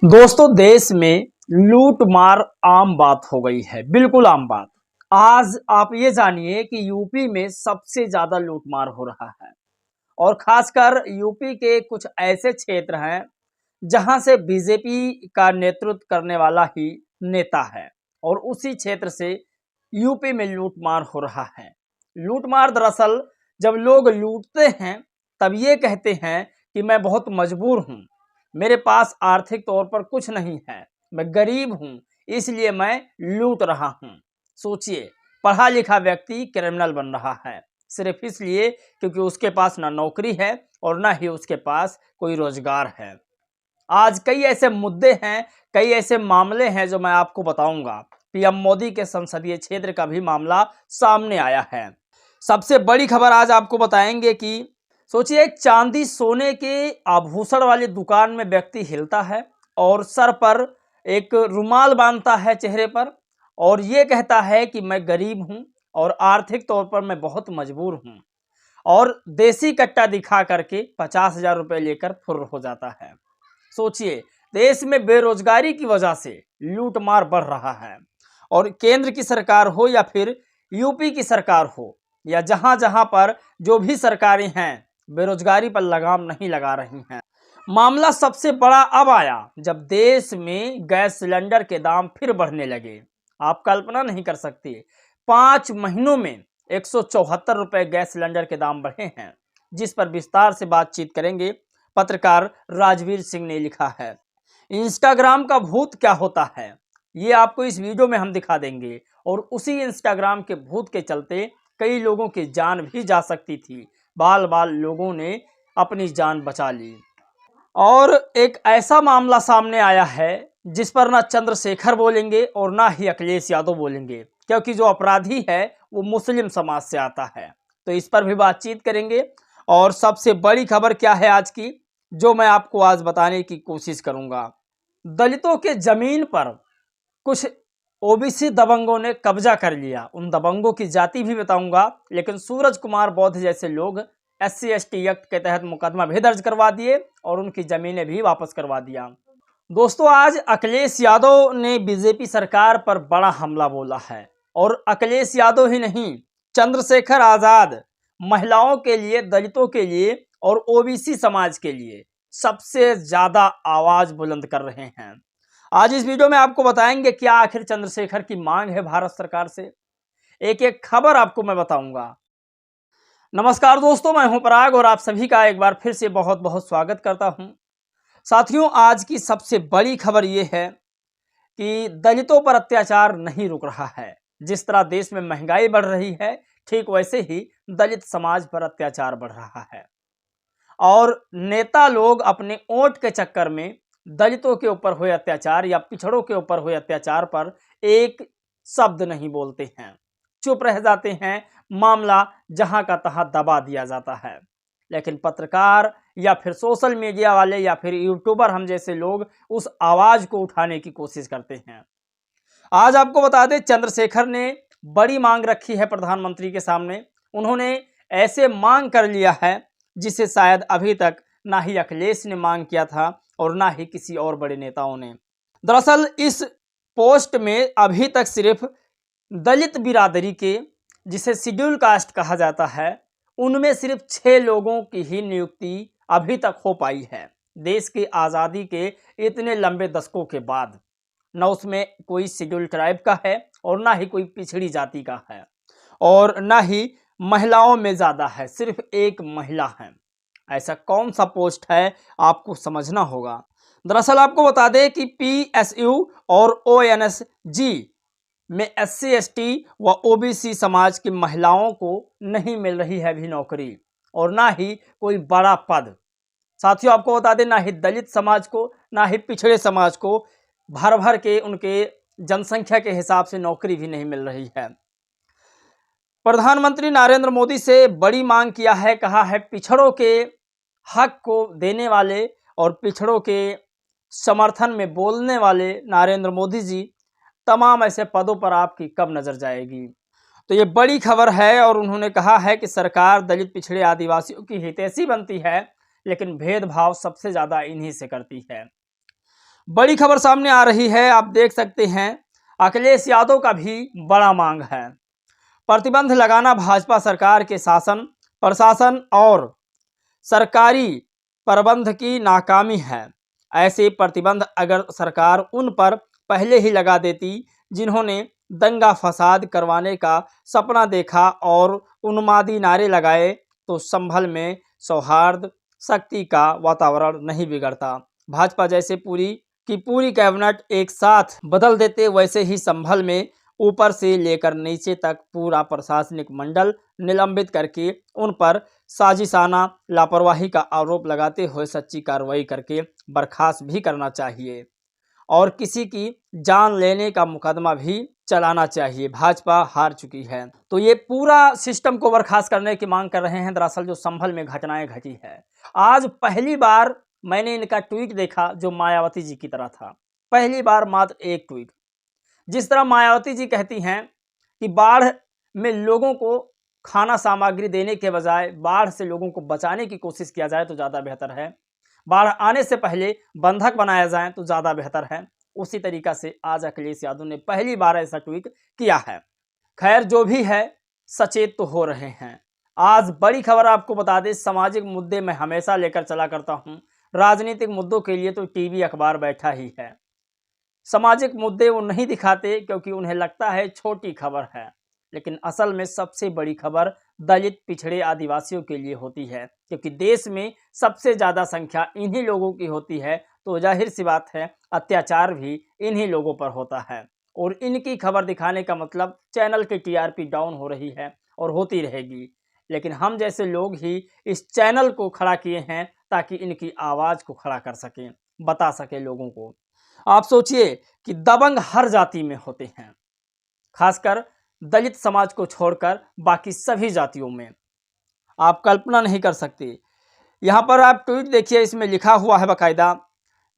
दोस्तों, देश में लूट मार आम बात हो गई है, बिल्कुल आम बात। आज आप ये जानिए कि यूपी में सबसे ज्यादा लूट मार हो रहा है और खासकर यूपी के कुछ ऐसे क्षेत्र हैं जहां से बीजेपी का नेतृत्व करने वाला ही नेता है और उसी क्षेत्र से यूपी में लूट मार हो रहा है। लूट मार दरअसल जब लोग लूटते हैं तब ये कहते हैं कि मैं बहुत मजबूर हूं, मेरे पास आर्थिक तौर पर कुछ नहीं है, मैं गरीब हूं, इसलिए मैं लूट रहा हूं। सोचिए, पढ़ा लिखा व्यक्ति क्रिमिनल बन रहा है सिर्फ इसलिए क्योंकि उसके पास ना नौकरी है और ना ही उसके पास कोई रोजगार है। आज कई ऐसे मुद्दे हैं, कई ऐसे मामले हैं जो मैं आपको बताऊंगा। पीएम मोदी के संसदीय क्षेत्र का भी मामला सामने आया है। सबसे बड़ी खबर आज आपको बताएंगे कि सोचिए, एक चांदी सोने के आभूषण वाली दुकान में व्यक्ति हिलता है और सर पर एक रुमाल बांधता है चेहरे पर और ये कहता है कि मैं गरीब हूं और आर्थिक तौर पर मैं बहुत मजबूर हूं और देसी कट्टा दिखा करके 50,000 रुपये लेकर फुर्र हो जाता है। सोचिए, देश में बेरोजगारी की वजह से लूटमार बढ़ रहा है और केंद्र की सरकार हो या फिर यूपी की सरकार हो या जहां जहां पर जो भी सरकारें हैं, बेरोजगारी पर लगाम नहीं लगा रही हैं। मामला सबसे बड़ा अब आया जब देश में गैस सिलेंडर के दाम फिर बढ़ने लगे। आप कल्पना नहीं कर सकते, 5 महीनों में 174 रुपए गैस सिलेंडर के दाम बढ़े हैं, जिस पर विस्तार से बातचीत करेंगे। पत्रकार राजवीर सिंह ने लिखा है, इंस्टाग्राम का भूत क्या होता है, ये आपको इस वीडियो में हम दिखा देंगे। और उसी इंस्टाग्राम के भूत के चलते कई लोगों की जान भी जा सकती थी। बाल बाल लोगों ने अपनी जान बचा ली। और एक ऐसा मामला सामने आया है जिस पर ना चंद्रशेखर बोलेंगे और ना ही अखिलेश यादव बोलेंगे, क्योंकि जो अपराधी है वो मुस्लिम समाज से आता है। तो इस पर भी बातचीत करेंगे। और सबसे बड़ी खबर क्या है आज की, जो मैं आपको आज बताने की कोशिश करूंगा। दलितों के जमीन पर कुछ ओबीसी दबंगों ने कब्जा कर लिया। उन दबंगों की जाति भी बताऊंगा, लेकिन सूरज कुमार बौद्ध जैसे लोग SC/ST एक्ट के तहत मुकदमा भी दर्ज करवा दिए और उनकी जमीनें भी वापस करवा दिया। दोस्तों, आज अखिलेश यादव ने बीजेपी सरकार पर बड़ा हमला बोला है और अखिलेश यादव ही नहीं, चंद्रशेखर आजाद महिलाओं के लिए, दलितों के लिए और ओबीसी समाज के लिए सबसे ज्यादा आवाज बुलंद कर रहे हैं। आज इस वीडियो में आपको बताएंगे क्या आखिर चंद्रशेखर की मांग है भारत सरकार से। एक एक खबर आपको मैं बताऊंगा। नमस्कार दोस्तों, मैं हूं पराग और आप सभी का एक बार फिर से बहुत बहुत स्वागत करता हूं। साथियों, आज की सबसे बड़ी खबर यह है कि दलितों पर अत्याचार नहीं रुक रहा है। जिस तरह देश में महंगाई बढ़ रही है, ठीक वैसे ही दलित समाज पर अत्याचार बढ़ रहा है और नेता लोग अपने वोट के चक्कर में दलितों के ऊपर हुए अत्याचार या पिछड़ों के ऊपर हुए अत्याचार पर एक शब्द नहीं बोलते हैं, चुप रह जाते हैं, मामला जहां का तहां दबा दिया जाता है। लेकिन पत्रकार या फिर सोशल मीडिया वाले या फिर यूट्यूबर हम जैसे लोग उस आवाज को उठाने की कोशिश करते हैं। आज आपको बता दें, चंद्रशेखर ने बड़ी मांग रखी है प्रधानमंत्री के सामने। उन्होंने ऐसे मांग कर लिया है जिसे शायद अभी तक ना ही अखिलेश ने मांग किया था और ना ही किसी और बड़े नेताओं ने। दरअसल इस पोस्ट में अभी तक सिर्फ दलित बिरादरी के, जिसे शेड्यूल कास्ट कहा जाता है, उनमें सिर्फ 6 लोगों की ही नियुक्ति अभी तक हो पाई है। देश की आज़ादी के इतने लंबे दशकों के बाद न उसमें कोई शेड्यूल ट्राइब का है और ना ही कोई पिछड़ी जाति का है और ना ही महिलाओं में ज़्यादा है, सिर्फ एक महिला है। ऐसा कौन सा पोस्ट है, आपको समझना होगा। दरअसल आपको बता दें कि PSU और ONSG में SC/ST व OBC समाज की महिलाओं को नहीं मिल रही है अभी नौकरी और ना ही कोई बड़ा पद। साथियों, आपको बता दें, ना ही दलित समाज को ना ही पिछड़े समाज को भर भर के उनके जनसंख्या के हिसाब से नौकरी भी नहीं मिल रही है। प्रधानमंत्री नरेंद्र मोदी से बड़ी मांग किया है, कहा है पिछड़ों के हक को देने वाले और पिछड़ों के समर्थन में बोलने वाले नरेंद्र मोदी जी, तमाम ऐसे पदों पर आपकी कब नजर जाएगी। तो ये बड़ी खबर है और उन्होंने कहा है कि सरकार दलित, पिछड़े, आदिवासियों की हितैषी बनती है, लेकिन भेदभाव सबसे ज्यादा इन्हीं से करती है। बड़ी खबर सामने आ रही है, आप देख सकते हैं अखिलेश यादव का भी बड़ा मांग है। प्रतिबंध लगाना भाजपा सरकार के शासन, प्रशासन और सरकारी प्रबंध की नाकामी है। ऐसे प्रतिबंध अगर सरकार उन पर पहले ही लगा देती जिन्होंने दंगा फसाद करवाने का सपना देखा और उन्मादी नारे लगाए, तो संभल में सौहार्द शक्ति का वातावरण नहीं बिगड़ता। भाजपा जैसे पूरी की पूरी कैबिनेट एक साथ बदल देते, वैसे ही संभल में ऊपर से लेकर नीचे तक पूरा प्रशासनिक मंडल निलंबित करके उन पर साजिशाना लापरवाही का आरोप लगाते हुए सच्ची कार्रवाई करके बर्खास्त भी करना चाहिए और किसी की जान लेने का मुकदमा भी चलाना चाहिए। भाजपा हार चुकी है, तो ये पूरा सिस्टम को बर्खास्त करने की मांग कर रहे हैं। दरअसल जो संभल में घटनाएं घटी है, आज पहली बार मैंने इनका ट्वीट देखा जो मायावती जी की तरह था। पहली बार मात्र एक ट्वीट। जिस तरह मायावती जी कहती हैं कि बाढ़ में लोगों को खाना सामग्री देने के बजाय बाढ़ से लोगों को बचाने की कोशिश किया जाए तो ज़्यादा बेहतर है, बाढ़ आने से पहले बंधक बनाया जाए तो ज़्यादा बेहतर है, उसी तरीका से आज अखिलेश यादव ने पहली बार ऐसा ट्वीट किया है। खैर जो भी है, सचेत तो हो रहे हैं। आज बड़ी खबर आपको बता दें, सामाजिक मुद्दे मैं हमेशा लेकर चला करता हूँ, राजनीतिक मुद्दों के लिए तो टीवी अखबार बैठा ही है। सामाजिक मुद्दे वो नहीं दिखाते क्योंकि उन्हें लगता है छोटी खबर है, लेकिन असल में सबसे बड़ी खबर दलित, पिछड़े, आदिवासियों के लिए होती है, क्योंकि देश में सबसे ज़्यादा संख्या इन्हीं लोगों की होती है, तो जाहिर सी बात है अत्याचार भी इन्हीं लोगों पर होता है। और इनकी खबर दिखाने का मतलब चैनल की टीआरपी डाउन हो रही है और होती रहेगी, लेकिन हम जैसे लोग ही इस चैनल को खड़ा किए हैं ताकि इनकी आवाज़ को खड़ा कर सकें, बता सकें लोगों को। आप सोचिए कि दबंग हर जाति में होते हैं, खासकर दलित समाज को छोड़कर बाकी सभी जातियों में। आप कल्पना नहीं कर सकते। यहाँ पर आप ट्वीट देखिए, इसमें लिखा हुआ है बाकायदा,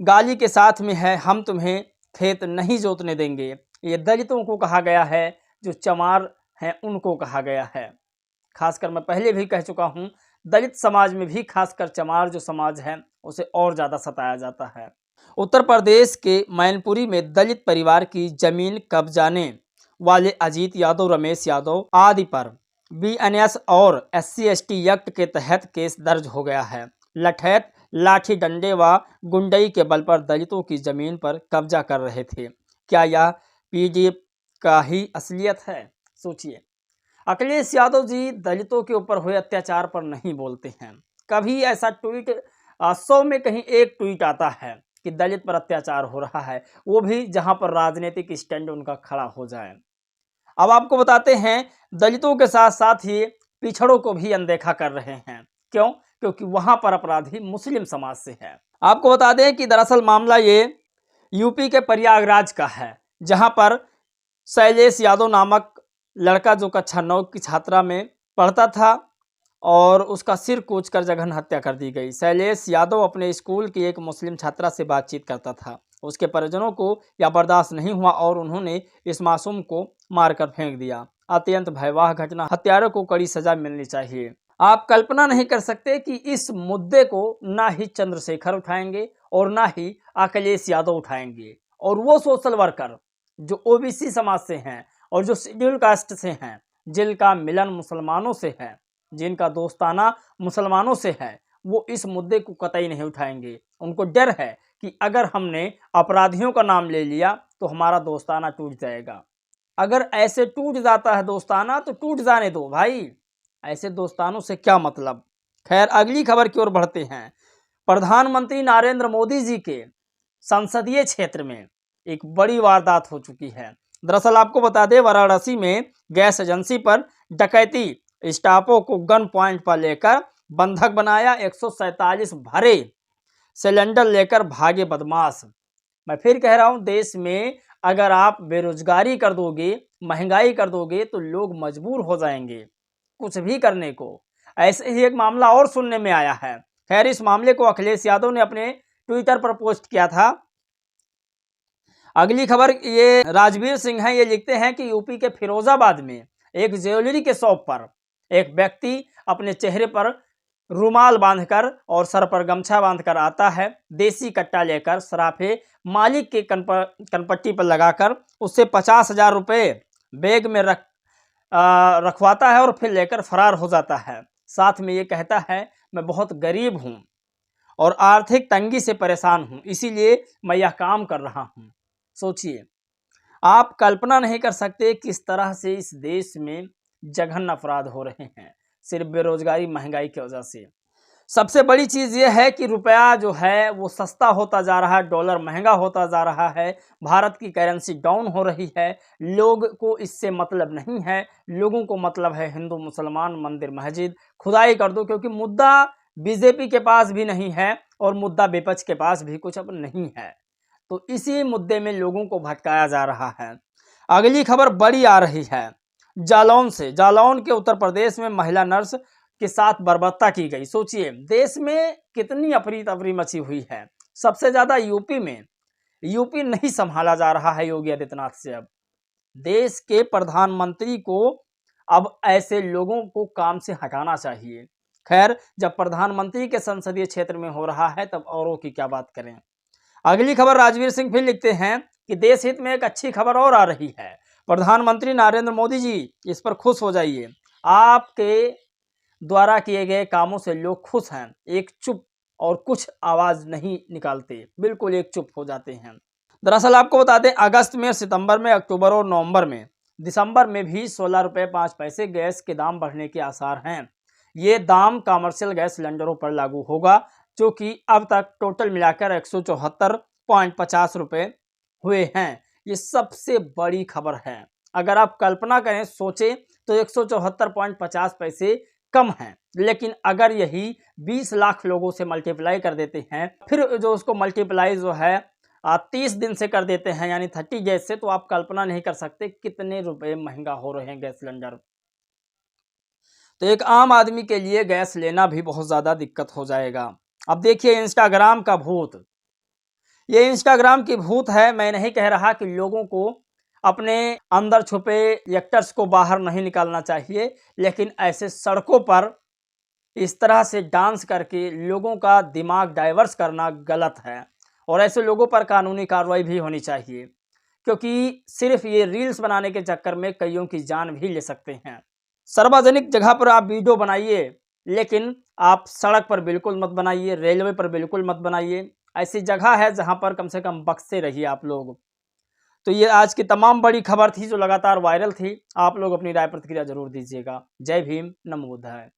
गाली के साथ में है, हम तुम्हें खेत नहीं जोतने देंगे। ये दलितों को कहा गया है, जो चमार हैं उनको कहा गया है। खासकर मैं पहले भी कह चुका हूँ, दलित समाज में भी खासकर चमार जो समाज है उसे और ज़्यादा सताया जाता है। उत्तर प्रदेश के मैनपुरी में दलित परिवार की जमीन कब्जाने वाले अजीत यादव, रमेश यादव आदि पर बीएनएस और SC/ST एक्ट के तहत केस दर्ज हो गया है। लठैत, लाठी डंडे व गुंडई के बल पर दलितों की जमीन पर कब्जा कर रहे थे। क्या यह पीडीएफ का ही असलियत है? सोचिए। अखिलेश यादव जी दलितों के ऊपर हुए अत्याचार पर नहीं बोलते हैं। कभी ऐसा ट्वीट 100 में कहीं एक ट्वीट आता है कि दलित पर अत्याचार हो रहा है, वो भी जहां पर राजनीतिक स्टैंड उनका खड़ा हो जाए। अब आपको बताते हैं, दलितों के साथ साथ ही पिछड़ों को भी अनदेखा कर रहे हैं। क्यों? क्योंकि वहां पर अपराधी मुस्लिम समाज से है। आपको बता दें कि दरअसल मामला ये यूपी के प्रयागराज का है, जहां पर शैलेश यादव नामक लड़का जो कक्षा 9 की छात्रा में पढ़ता था और उसका सिर कूचकर जघन्य हत्या कर दी गई। शैलेश यादव अपने स्कूल की एक मुस्लिम छात्रा से बातचीत करता था। उसके परिजनों को यह बर्दाश्त नहीं हुआ और उन्होंने इस मासूम को मारकर फेंक दिया। अत्यंत भयावह घटना, हत्यारों को कड़ी सजा मिलनी चाहिए। आप कल्पना नहीं कर सकते कि इस मुद्दे को ना ही चंद्रशेखर उठाएंगे और ना ही अखिलेश यादव उठाएंगे, और वो सोशल वर्कर जो ओबीसी समाज से हैं और जो शेड्यूल कास्ट से हैं, जिनका मिलन मुसलमानों से है, जिनका दोस्ताना मुसलमानों से है, वो इस मुद्दे को कतई नहीं उठाएंगे। उनको डर है कि अगर हमने अपराधियों का नाम ले लिया तो हमारा दोस्ताना टूट जाएगा। अगर ऐसे टूट जाता है दोस्ताना तो टूट जाने दो भाई, ऐसे दोस्तानों से क्या मतलब। खैर अगली खबर की ओर बढ़ते हैं। प्रधानमंत्री नरेंद्र मोदी जी के संसदीय क्षेत्र में एक बड़ी वारदात हो चुकी है। दरअसल आपको बता दें, वाराणसी में गैस एजेंसी पर डकैती, स्टाफों को गन पॉइंट पर लेकर बंधक बनाया, 147 भरे सिलेंडर लेकर भागे बदमाश। मैं फिर कह रहा हूं, देश में अगर आप बेरोजगारी कर दोगे, महंगाई कर दोगे तो लोग मजबूर हो जाएंगे कुछ भी करने को। ऐसे ही एक मामला और सुनने में आया है। खैर इस मामले को अखिलेश यादव ने अपने ट्विटर पर पोस्ट किया था। अगली खबर ये राजवीर सिंह है, ये लिखते हैं कि यूपी के फिरोजाबाद में एक ज्वेलरी के शॉप पर एक व्यक्ति अपने चेहरे पर रुमाल बांधकर और सर पर गमछा बांधकर आता है, देसी कट्टा लेकर सराफे मालिक के कनपट्टी पर लगाकर उससे 50,000 रुपये बैग में रखवाता है और फिर लेकर फरार हो जाता है। साथ में ये कहता है मैं बहुत गरीब हूँ और आर्थिक तंगी से परेशान हूँ, इसीलिए मैं यह काम कर रहा हूँ। सोचिए, आप कल्पना नहीं कर सकते किस तरह से इस देश में जघन्य अपराध हो रहे हैं सिर्फ बेरोजगारी महंगाई की वजह से। सबसे बड़ी चीज़ ये है कि रुपया जो है वो सस्ता होता जा रहा है, डॉलर महंगा होता जा रहा है, भारत की करेंसी डाउन हो रही है। लोग को इससे मतलब नहीं है, लोगों को मतलब है हिंदू मुसलमान मंदिर मस्जिद खुदाई कर दो, क्योंकि मुद्दा बीजेपी के पास भी नहीं है और मुद्दा विपक्ष के पास भी कुछ अब नहीं है। तो इसी मुद्दे में लोगों को भटकाया जा रहा है। अगली खबर बड़ी आ रही है जालौन से। जालौन के उत्तर प्रदेश में महिला नर्स के साथ बर्बरता की गई। सोचिए, देश में कितनी अफरी तफरी मची हुई है। सबसे ज्यादा यूपी में। यूपी नहीं संभाला जा रहा है योगी आदित्यनाथ से। अब देश के प्रधानमंत्री को अब ऐसे लोगों को काम से हटाना चाहिए। खैर, जब प्रधानमंत्री के संसदीय क्षेत्र में हो रहा है तब औरों की क्या बात करें। अगली खबर राजवीर सिंह फिर लिखते हैं कि देश हित में एक अच्छी खबर और आ रही है। प्रधानमंत्री नरेंद्र मोदी जी, इस पर खुश हो जाइए। आपके द्वारा किए गए कामों से लोग खुश हैं। एक चुप और कुछ आवाज नहीं निकालते, बिल्कुल एक चुप हो जाते हैं। दरअसल आपको बता दें, अगस्त में, सितंबर में, अक्टूबर और नवंबर में, दिसंबर में भी 16 रुपये 5 पैसे गैस के दाम बढ़ने के आसार हैं। ये दाम कॉमर्शियल गैस सिलेंडरों पर लागू होगा, जो कि अब तक टोटल मिलाकर 174.50 रुपये हुए हैं। ये सबसे बड़ी खबर है। अगर आप कल्पना करें, सोचें, तो 174.50 पैसे कम है, लेकिन अगर यही 20 लाख लोगों से मल्टीप्लाई कर देते हैं, फिर जो उसको मल्टीप्लाई जो है 30 दिन से कर देते हैं, यानी 30 गैस से, तो आप कल्पना नहीं कर सकते कितने रुपए महंगा हो रहे हैं गैस सिलेंडर। तो एक आम आदमी के लिए गैस लेना भी बहुत ज़्यादा दिक्कत हो जाएगा। अब देखिए इंस्टाग्राम का भूत। ये इंस्टाग्राम की भूत है। मैं नहीं कह रहा कि लोगों को अपने अंदर छुपे एक्टर्स को बाहर नहीं निकालना चाहिए, लेकिन ऐसे सड़कों पर इस तरह से डांस करके लोगों का दिमाग डाइवर्स करना गलत है और ऐसे लोगों पर कानूनी कार्रवाई भी होनी चाहिए, क्योंकि सिर्फ ये रील्स बनाने के चक्कर में कईयों की जान भी ले सकते हैं। सार्वजनिक जगह पर आप वीडियो बनाइए, लेकिन आप सड़क पर बिल्कुल मत बनाइए, रेलवे पर बिल्कुल मत बनाइए। ऐसी जगह है जहां पर कम से कम बख्शे रहिए आप लोग। तो ये आज की तमाम बड़ी खबर थी जो लगातार वायरल थी। आप लोग अपनी राय प्रतिक्रिया जरूर दीजिएगा। जय भीम, नमो बुद्धाय।